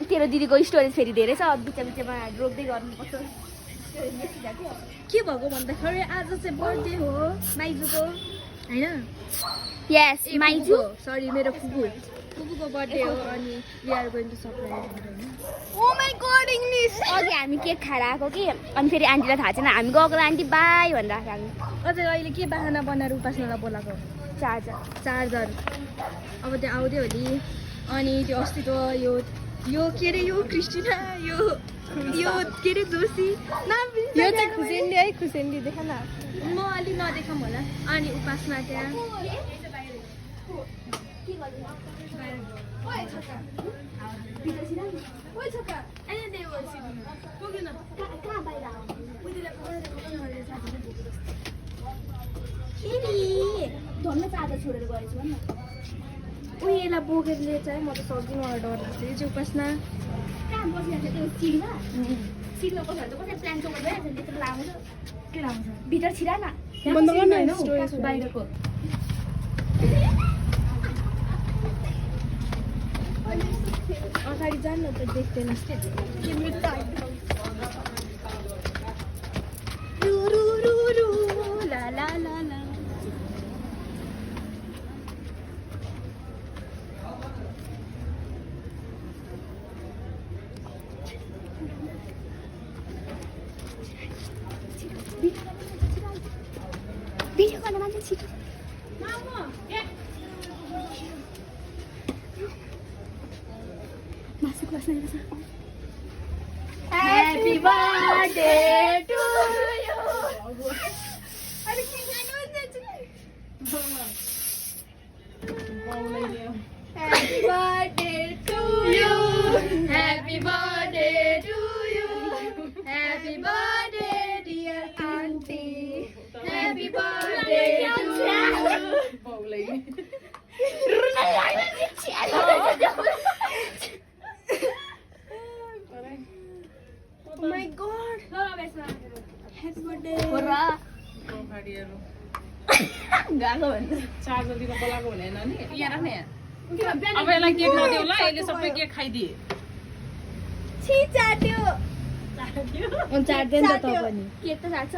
तेरो दिदीको स्टोरेज फेरि धेरै छ बिचमा बिचमा रोक्दै गर्नुपर्छ के भएको भन्दाखेरि आज चाहिँ बर्थडे हो माइजूको हैन यस माइजू सरी मेरो फुपूको बर्थडे हो अनि we are going to surprise oh my god English अघि हामी केक खाएर आएको कि अनि फेरि आन्टीलाई थाहा छैन हामी गएको आन्टी बाई भनेर आएको हामी अझै अहिले के बाहना बनाएर उपासनालाई बोलाएको चार्जर अब त्यो आउँदै हो नि अनि त्यो अस्तिको यो के अरे यो क्रिस्टिना यो के अरे जोशी नाम यो चाहिँ खुसेन्डी है खुसेन्डी देखा न म अलि नदेखाऊँ होला अनि उपासना त्यहाँ छोडेर गएछु उयो यसलाई बोकेरले चाहिँ म त सक्दिनँ मलाई डर लाग्छ यो चाहिँ उपासना कहाँ बसिरहेको त्यो सिडमा सिडमा बसेर त कसै प्लान चोक भइरहेको छ त्यस्तो लाउँछ के लाउँछ भित्र छिरा न बन्द गर्न बाहिरको अगाडि जान्न त देख्दैनस् के ला ला ला ला भिडियो गर्न मान्छे छिटो मासु बस्ने छ Happy birthday to you. अरे के गर्नुहुन्छ Happy birthday to you. Happy birthday to you. Happy birthday dear auntie. Happy birthday to you. Oh my god. Happy birthday. Hurra. गाको भन्छ चार्जर दिन बोलाएको हुँदैन नि यहाँ राख्ने अब अब यसलाई केक नदेऊ ल यसले सबै केक खाइदिए छि चाट्यो अनि चाट्दैन त त पनि केक त चाट्छ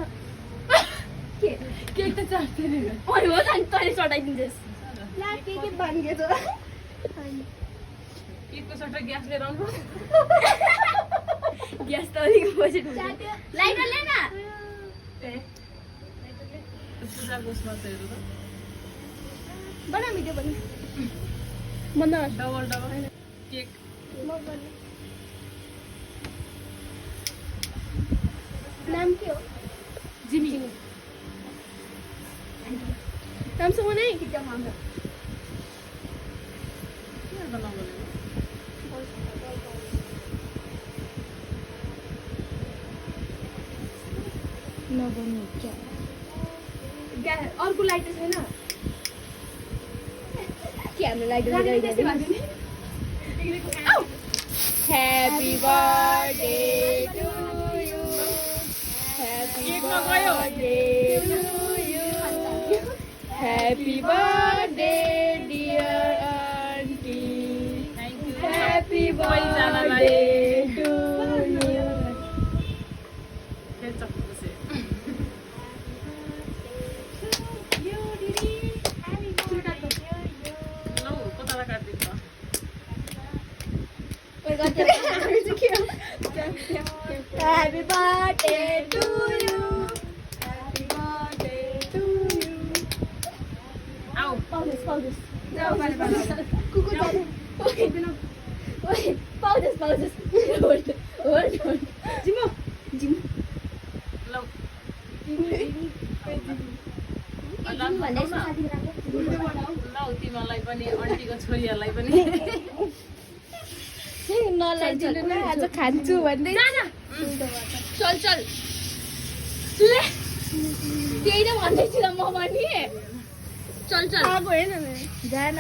केक त चाट्दैन ओइ हो त अनि तैले चटाइदिन्छस् ला के बानिएछ केकको सट्टा ग्यास लिएर आउनु ग्यास त अलिक बजेट हुन्छ चाट्यो लाइटर ल्याउन पूजाको उसमा चाहिँ हेर्नु त बना भिडियो पनि मन्दा डबल डबल केक म गर्ने नाम के हो जिमी नामसँग नै किन मान्छ के बनाउनु नबन्नु क्या अर्को लाइट छैन के हाम्रो लाइट लगाइदिनु Happy birthday to you. Happy birthday to you. Happy birthday dear auntie. Happy birthday to you. Happy birthday to you. Happy birthday to you. आऊ पाउँदैछ जाऊ बाले बाले कुकुर जाने ओइ पाउँदैछ होल्ड जिमो जिमो लौ भन्दै साथी राख्नु लौ तिमीलाई पनि आन्टीको छोरीहरूलाई पनि नलाइदिनु न आज खान्छु भन्दै चल त्यही त भन्दैछु ल म पनि चल आएको हेर्न जान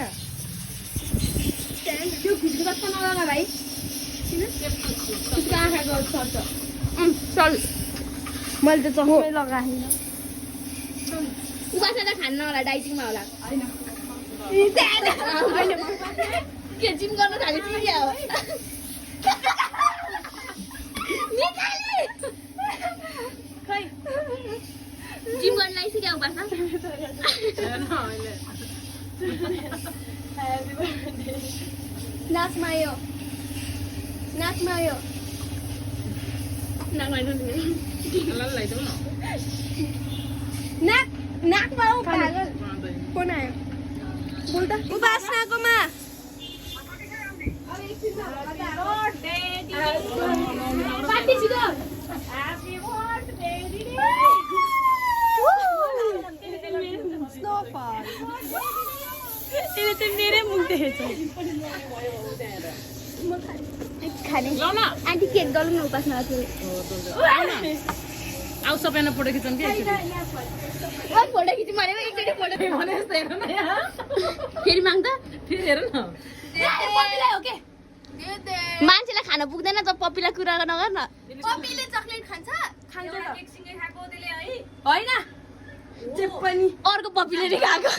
त्यो खुसको बात नलगा भाइ त्यसको आँखाको सर्छ चल मैले त चस्मै लगाएन उबासा त खान्न होला डाइटिङमा होला के जिम गर्न थालेछ कि क्या हो खै जिम गर्न लागिस क्या उपासना नाकमा आयो नाकमा आयो नाक नाकमा आऊ पागल कोन आयो बोल त उपासनाकोमा पार्टी छिटो त्यसले चाहिँ मेरै मुख देखेछ खाने आन्टी केक गरौँ न उपासना आउ सबैजना फोटो खिचौँ कि फोटो खिच्नु भनेको एकचोटि फोटो भने जस्तो हेर न यहाँ फेरि माग्दा फेरि हेर न पप्पीलाई हो के मान्छेलाई खान पुग्दैन त पप्पीलाई कुरा नगर न पप्पीले चक्लेट खान्छ खान्छ होइन जे पनि अर्को पप्पीले नि खाएको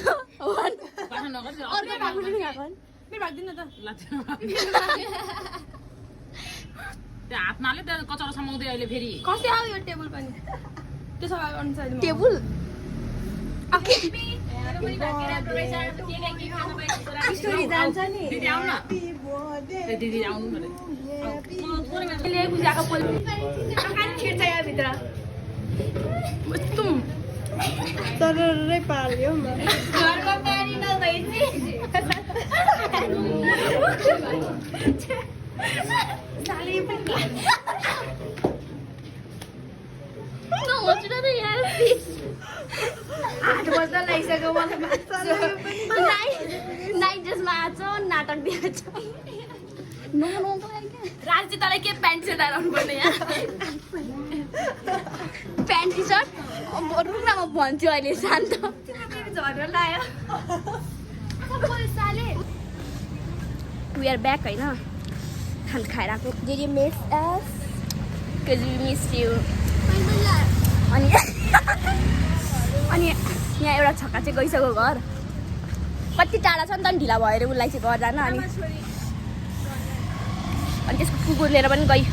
बाखा नगर अर्को पप्पीले नि खाएको मेरो भाग्दिन त त्यो हातमाले त्यो कचरो समाउँदै अहिले फेरि कसै आयो यो टेबल पनि त्यो सबै अनुसार टेबल स्टोरी जान्छ नि दिदी आउन दिदी आउनु न खिर्छ यहाँभित्र तररै पाल्यो घरमा पानी नभएपछि साली पनि नहोस् न त यार 8 बज्दा लागिसक्यो मलाई नाइट ड्रेसमा आएको छ नाटक दिएको छ राजी तँलाई के प्यान्ट सर्ट लाउनु पर्ने यहाँ प्यान्ट टी सर्ट रुम न म भन्छु अहिले शान्त झरेर लायो वी आर ब्याक होइन खाना खाएर आएको did you miss us because we miss you अनि यहाँ एउटा छक्का चाहिँ गइसक्यो घर कति टाढा छ नि त नि ढिला भएर उसलाई चाहिँ घर जान अनि त्यसको कुकुर लिएर पनि गयो